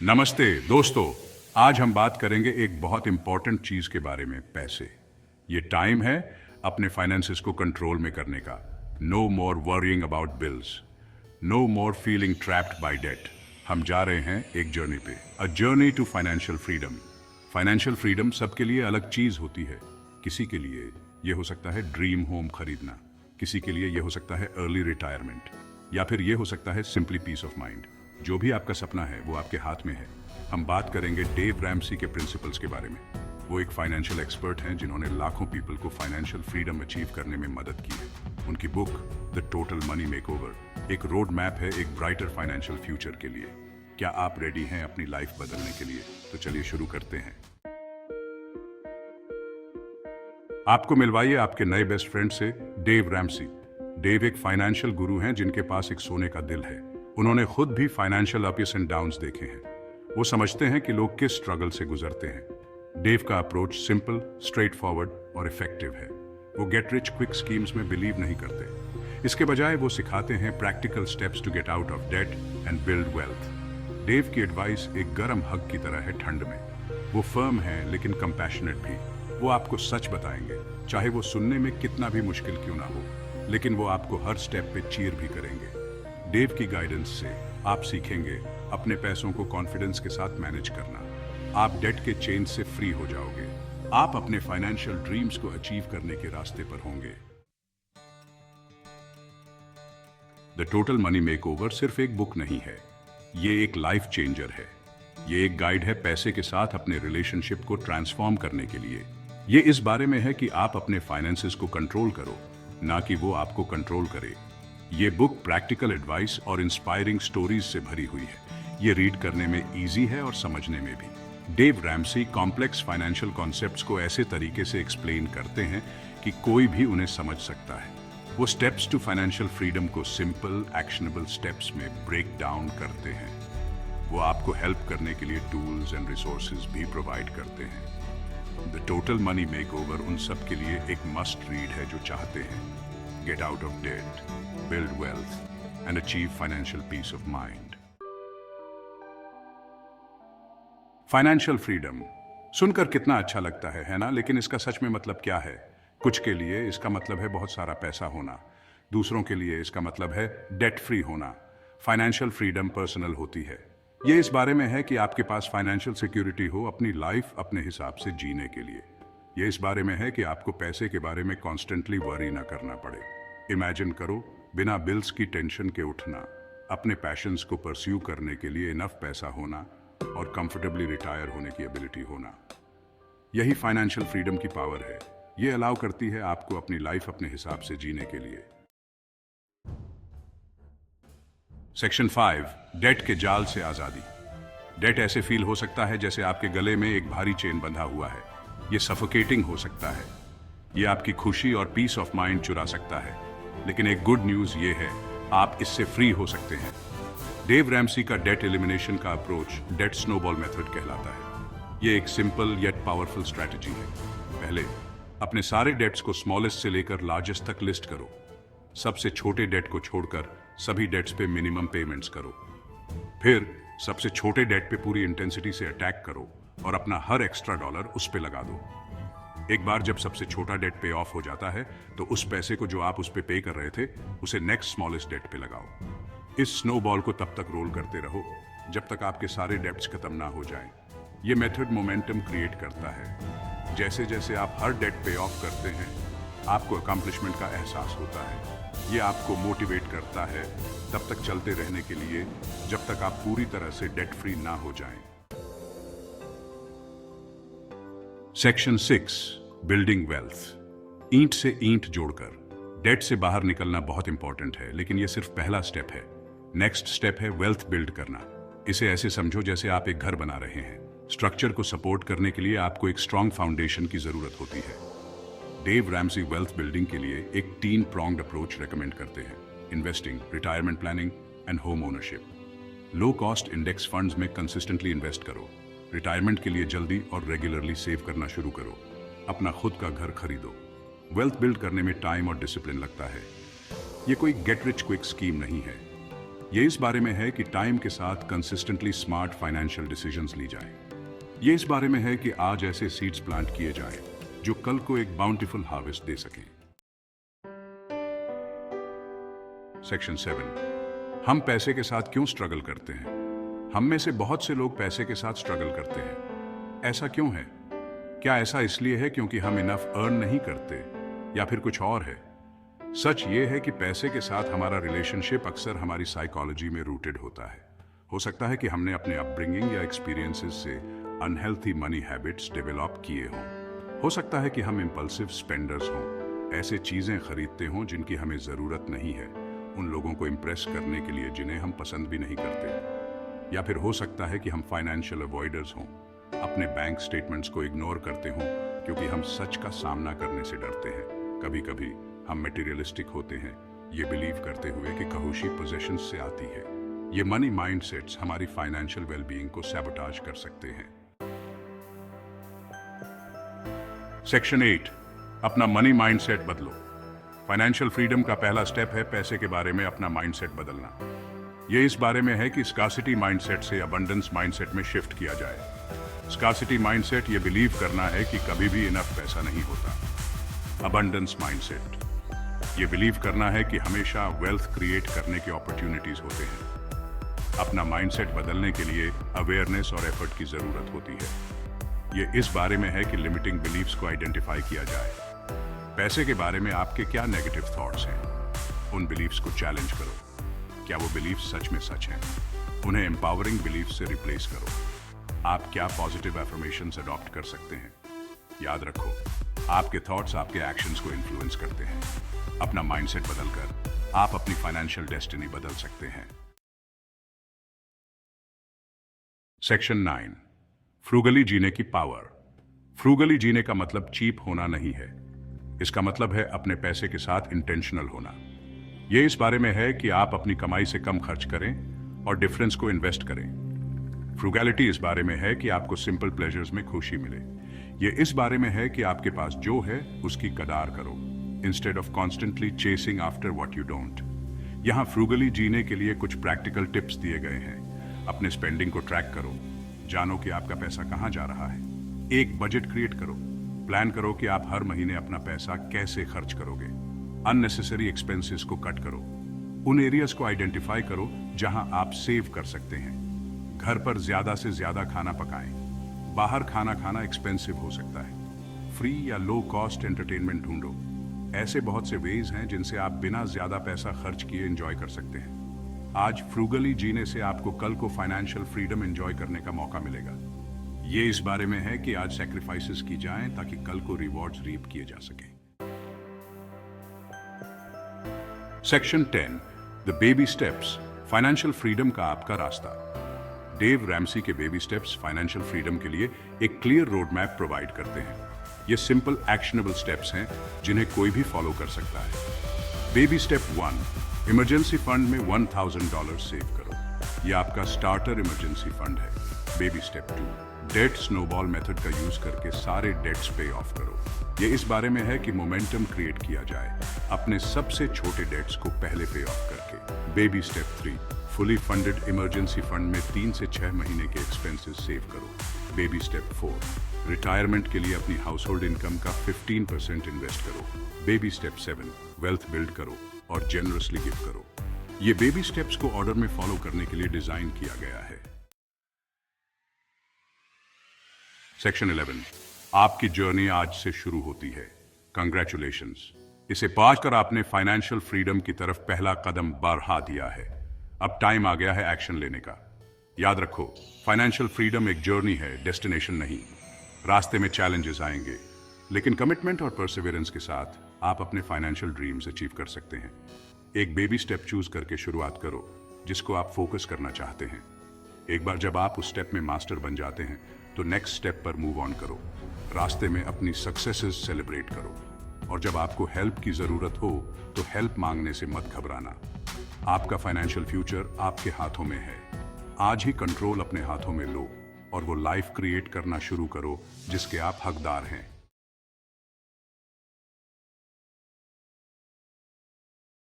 नमस्ते दोस्तों। आज हम बात करेंगे एक बहुत इंपॉर्टेंट चीज के बारे में, पैसे। ये टाइम है अपने फाइनेंसेस को कंट्रोल में करने का। No more worrying about bills, no more feeling trapped by debt. हम जा रहे हैं एक जर्नी पे, a journey to financial freedom. Financial freedom सबके लिए अलग चीज होती है। किसी के लिए ये हो सकता है ड्रीम होम खरीदना, किसी के लिए ये हो सकता है अर्ली रिटायरमेंट, या फिर ये हो सकता है सिंपली पीस ऑफ माइंड। जो भी आपका सपना है वो आपके हाथ में है। हम बात करेंगे डेव रैमसी के प्रिंसिपल्स के बारे में। वो एक फाइनेंशियल एक्सपर्ट हैं जिन्होंने लाखों पीपल को फाइनेंशियल फ्रीडम अचीव करने में मदद की है। उनकी book the total money makeover एक रोड मैप है एक ब्राइटर फाइनेंशियल फ्यूचर के लिए। क्या आप रेडी हैं अपनी लाइफ बदलने के लिए? तो चलिए शुरू करते हैं। आपको मिलवाइए आपके नए बेस्ट फ्रेंड से, डेव रैमसी। डेव एक फाइनेंशियल गुरु हैं जिनके पास एक सोने का दिल है। उन्होंने खुद भी फाइनेंशियल अप्स एंड डाउन्स देखे हैं। वो समझते हैं कि लोग किस स्ट्रगल से गुजरते हैं। डेव का अप्रोच सिंपल, स्ट्रेट फॉरवर्ड और इफेक्टिव है। वो गेट रिच क्विक स्कीम्स में बिलीव नहीं करते। इसके बजाय वो सिखाते हैं practical steps to get out of debt and build wealth. Dave की एडवाइस एक गर्म हग की तरह है ठंड में। वो फर्म है लेकिन कंपैशनेट भी। वो आपको सच बताएंगे, चाहे वो सुनने में कितना भी मुश्किल क्यों ना हो, लेकिन वो आपको हर स्टेप पे चीयर भी करेंगे। डेव की गाइडेंस से आप सीखेंगे अपने पैसों को कॉन्फिडेंस के साथ मैनेज करना। आप डेट के चेन से फ्री हो जाओगे। आप अपने फाइनेंशियल ड्रीम्स को अचीव करने के रास्ते पर होंगे। द टोटल मनी मेकओवर सिर्फ एक बुक नहीं है, ये एक लाइफ चेंजर है। ये एक गाइड है पैसे के साथ अपने रिलेशनशिप को ट्रांसफॉर्म करने के लिए। ये इस बारे में है कि आप अपने फाइनेंसेस को कंट्रोल करो, ना कि वो आपको कंट्रोल करे। ये बुक प्रैक्टिकल एडवाइस और इंस्पायरिंग स्टोरीज से भरी हुई है। ये रीड करने में इजी है और समझने में भी। Dave Ramsey complex financial concepts को ऐसे तरीके से एक्सप्लेन करते हैं कि कोई भी उन्हें समझ सकता है। वो स्टेप्स टू फाइनेंशियल फ्रीडम को सिंपल, एक्शनेबल स्टेप्स में ब्रेक डाउन करते हैं। वो आपको हेल्प करने के लिए टूल्स एंड रिसोर्सेज भी प्रोवाइड करते हैं। द टोटल मनी मेकओवर उन सब के लिए एक मस्ट रीड है जो चाहते हैं get out of debt, build wealth and achieve financial peace of mind. Financial freedom सुनकर कितना अच्छा लगता है ना? लेकिन इसका सच में मतलब क्या है? कुछ के लिए इसका मतलब है बहुत सारा पैसा होना, दूसरों के लिए इसका मतलब है डेट फ्री होना। फाइनेंशियल फ्रीडम पर्सनल होती है। ये इस बारे में है कि आपके पास फाइनेंशियल सिक्योरिटी हो अपनी लाइफ अपने हिसाब से जीने के लिए। ये इस बारे में है कि आपको पैसे के बारे में कॉन्स्टेंटली वरी ना करना पड़े। इमेजिन करो, बिना बिल्स की टेंशन के उठना, अपने पैशंस को परस्यू करने के लिए इनफ पैसा होना और कंफर्टेबली रिटायर होने की एबिलिटी होना। यही फाइनेंशियल फ्रीडम की पावर है। ये अलाउ करती है आपको अपनी लाइफ अपने हिसाब से जीने के लिए। सेक्शन 5, डेट के जाल से आजादी। डेट ऐसे फील हो सकता है जैसे आपके गले में एक भारी चेन बंधा हुआ है। ये सफोकेटिंग हो सकता है। ये आपकी खुशी और पीस ऑफ माइंड चुरा सकता है। लेकिन एक गुड न्यूज ये है, आप इससे फ्री हो सकते हैं। डेव रैमसी का डेट एलिमिनेशन का अप्रोच डेट स्नोबॉल मेथड कहलाता है। ये एक सिंपल येट पावरफुल स्ट्रैटेजी है। पहले अपने सारे डेट्स को स्मॉलेस्ट से लेकर लार्जेस्ट तक लिस्ट करो। सबसे छोटे डेट को छोड़कर सभी डेट्स पे मिनिमम पेमेंट्स करो। फिर सबसे छोटे डेट पे पूरी इंटेंसिटी से अटैक करो और अपना हर एक्स्ट्रा डॉलर उस पे लगा दो। एक बार जब सबसे छोटा डेट पे ऑफ हो जाता है तो उस पैसे को जो आप उस पे पे कर रहे थे उसे नेक्स्ट स्मॉलेस्ट डेट पे लगाओ। इस स्नोबॉल को तब तक रोल करते रहो जब तक आपके सारे डेट्स खत्म ना हो जाएं। ये मेथड मोमेंटम क्रिएट करता है। जैसे जैसे आप हर डेट पे ऑफ करते हैं आपको अकम्प्लिशमेंट का एहसास होता है। ये आपको मोटिवेट करता है तब तक चलते रहने के लिए जब तक आप पूरी तरह से डेट फ्री ना हो जाएं। Section 6, building wealth. ईंट से ईंट जोड़कर डेट से बाहर निकलना बहुत इंपॉर्टेंट है, लेकिन यह सिर्फ पहला स्टेप है। नेक्स्ट स्टेप है वेल्थ बिल्ड करना। इसे ऐसे समझो जैसे आप एक घर बना रहे हैं। स्ट्रक्चर को सपोर्ट करने के लिए आपको एक स्ट्रांग फाउंडेशन की जरूरत होती है। डेव रैमसी वेल्थ बिल्डिंग के लिए एक 3 pronged अप्रोच रेकमेंड करते हैं: investing, retirement planning and home ownership. Low cost index funds में कंसिस्टेंटली इन्वेस्ट करो। रिटायरमेंट के लिए जल्दी और रेगुलरली सेव करना शुरू करो। अपना खुद का घर खरीदो। वेल्थ बिल्ड करने में टाइम और डिसिप्लिन लगता है। ये कोई गेट रिच क्विक स्कीम नहीं है। ये इस बारे में है कि टाइम के साथ कंसिस्टेंटली स्मार्ट फाइनेंशियल डिसीजंस ली जाएं। ये इस बारे में है कि आज ऐसे सीड्स प्लांट किए जाएं जो कल को एक बाउंटीफुल हार्वेस्ट दे सकें। सेक्शन 7, हम पैसे के साथ क्यों स्ट्रगल करते हैं? हम में से बहुत से लोग पैसे के साथ स्ट्रगल करते हैं। ऐसा क्यों है? क्या ऐसा इसलिए है क्योंकि हम इनफ अर्न नहीं करते, या फिर कुछ और है? सच ये है कि पैसे के साथ हमारा रिलेशनशिप अक्सर हमारी साइकोलॉजी में रूटेड होता है। हो सकता है कि हमने अपने अपब्रिंगिंग या एक्सपीरियंसेस से अनहेल्थी मनी हैबिट्स डेवलप किए हों। हो सकता है कि हम इम्पल्सिव स्पेंडर्स हों, ऐसे चीजें खरीदते हों जिनकी हमें जरूरत नहीं है, उन लोगों को इम्प्रेस करने के लिए जिन्हें हम पसंद भी नहीं करते। या फिर हो सकता है कि हम फाइनेंशियल अवॉइडर्स हों, अपने बैंक स्टेटमेंट्स को इग्नोर करते हों क्योंकि हम सच का सामना करने से डरते हैं। कभी कभी हम मटेरियलिस्टिक होते हैं, ये बिलीव करते हुए कि खुशी पोजेशंस से आती है। ये मनी माइंडसेट्स हमारी फाइनेंशियल वेलबीइंग को सैबोटाज कर सकते हैं। सेक्शन 8, अपना मनी माइंडसेट बदलो। फाइनेंशियल फ्रीडम का पहला स्टेप है पैसे के बारे में अपना माइंडसेट बदलना। यह इस बारे में है कि स्कार्सिटी माइंडसेट से अबंडेंस माइंडसेट में शिफ्ट किया जाए। स्कार्सिटी माइंडसेट ये बिलीव करना है कि कभी भी इनफ पैसा नहीं होता। अबंडेंस माइंडसेट ये बिलीव करना है कि हमेशा वेल्थ क्रिएट करने के अपॉर्चुनिटीज होते हैं। अपना माइंडसेट बदलने के लिए अवेयरनेस और एफर्ट की जरूरत होती है। ये इस बारे में है कि लिमिटिंग बिलीव्स को आइडेंटिफाई किया जाए। पैसे के बारे में आपके क्या नेगेटिव थॉट्स हैं, उन बिलीव्स को चैलेंज करो। क्या वो बिलीव्स सच में सच हैं? उन्हें एम्पावरिंग बिलीव्स से रिप्लेस करो। आप क्या पॉजिटिव एफर्मेशंस अडॉप्ट कर सकते हैं? याद रखो, आपके थॉट्स आपके एक्शंस को इन्फ्लुएंस करते हैं। अपना माइंडसेट बदलकर आप अपनी फाइनेंशियल डेस्टिनी बदल सकते हैं। सेक्शन 9, फ्रूगली जीने की पावर। फ्रूगली जीने का मतलब चीप होना नहीं है। इसका मतलब है अपने पैसे के साथ इंटेंशनल होना। यह इस बारे में है कि आप अपनी कमाई से कम खर्च करें और डिफरेंस को इन्वेस्ट करें। फ्रूगैलिटी इस बारे में है कि आपको सिंपल प्लेजर्स में खुशी मिले। यह इस बारे में है कि आपके पास जो है उसकी कदार करो, instead of constantly chasing after what you don't. यहां फ्रूगली जीने के लिए कुछ प्रैक्टिकल टिप्स दिए गए हैं। अपने स्पेंडिंग को ट्रैक करो, जानो कि आपका पैसा कहां जा रहा है। एक बजट क्रिएट करो, प्लान करो कि आप हर महीने अपना पैसा कैसे खर्च करोगे। अननेसेसरी एक्सपेंसेस को कट करो। उन एरियाज को आइडेंटिफाई करो जहां आप सेव कर सकते हैं। घर पर ज्यादा से ज्यादा खाना पकाएं। बाहर खाना खाना एक्सपेंसिव हो सकता है। फ्री या लो कॉस्ट एंटरटेनमेंट ढूंढो। ऐसे बहुत से वेज हैं जिनसे आप बिना ज्यादा पैसा खर्च किए एंजॉय कर सकते हैं। आज फ्रूगली जीने से आपको कल को फाइनेंशियल फ्रीडम एंजॉय करने का मौका मिलेगा। ये इस बारे में है कि आज सैक्रिफाइसेस की जाएं ताकि कल को रिवॉर्ड्स रीप किए जा सके। Section 10, the baby steps, financial freedom का आपका रास्ता। डेव रैमसी के बेबी स्टेप्स फाइनेंशियल फ्रीडम के लिए एक क्लियर रोड मैप प्रोवाइड करते हैं। ये सिंपल एक्शनेबल स्टेप्स हैं जिन्हें कोई भी फॉलो कर सकता है। बेबी स्टेप 1, इमरजेंसी फंड में $1000 सेव करो। यह आपका स्टार्टर इमरजेंसी फंड है। Baby step 2, debt snowball method का यूज करके सारे डेट्स पे ऑफ करो। यह इस बारे में है कि मोमेंटम क्रिएट किया जाए अपने सबसे छोटे डेट्स को पहले पे ऑफ करके। Baby step 3, fully funded emergency fund में 3 से 6 महीने के एक्सपेंसेस सेव करो। बेबी स्टेप 4, रिटायरमेंट के लिए अपनी हाउस होल्ड इनकम का 15% इन्वेस्ट करो। बेबी स्टेप 7, वेल्थ बिल्ड करो और जेनरसली गिव करो। ये बेबी स्टेप्स को ऑर्डर में फॉलो करने के लिए डिजाइन किया गया है। सेक्शन 11, आपकी जर्नी आज से शुरू होती है। कंग्रेचुलेशंस, इसे पाकर आपने फाइनेंशियल फ्रीडम की तरफ पहला कदम बढ़ा दिया है। अब टाइम आ गया है एक्शन लेने का। याद रखो, फाइनेंशियल फ्रीडम एक जर्नी है, डेस्टिनेशन नहीं। रास्ते में चैलेंजेस आएंगे, लेकिन कमिटमेंट और परसिवियरेंस के साथ आप अपने फाइनेंशियल ड्रीम्स अचीव कर सकते हैं। एक बेबी स्टेप चूज करके शुरुआत करो जिसको आप फोकस करना चाहते हैं। एक बार जब आप उस स्टेप में मास्टर बन जाते हैं तो नेक्स्ट स्टेप पर मूव ऑन करो। रास्ते में अपनी सक्सेसेस सेलिब्रेट करो और जब आपको हेल्प की जरूरत हो तो हेल्प मांगने से मत घबराना। आपका फाइनेंशियल फ्यूचर आपके हाथों में है। आज ही कंट्रोल अपने हाथों में लो और वो लाइफ क्रिएट करना शुरू करो जिसके आप हकदार हैं।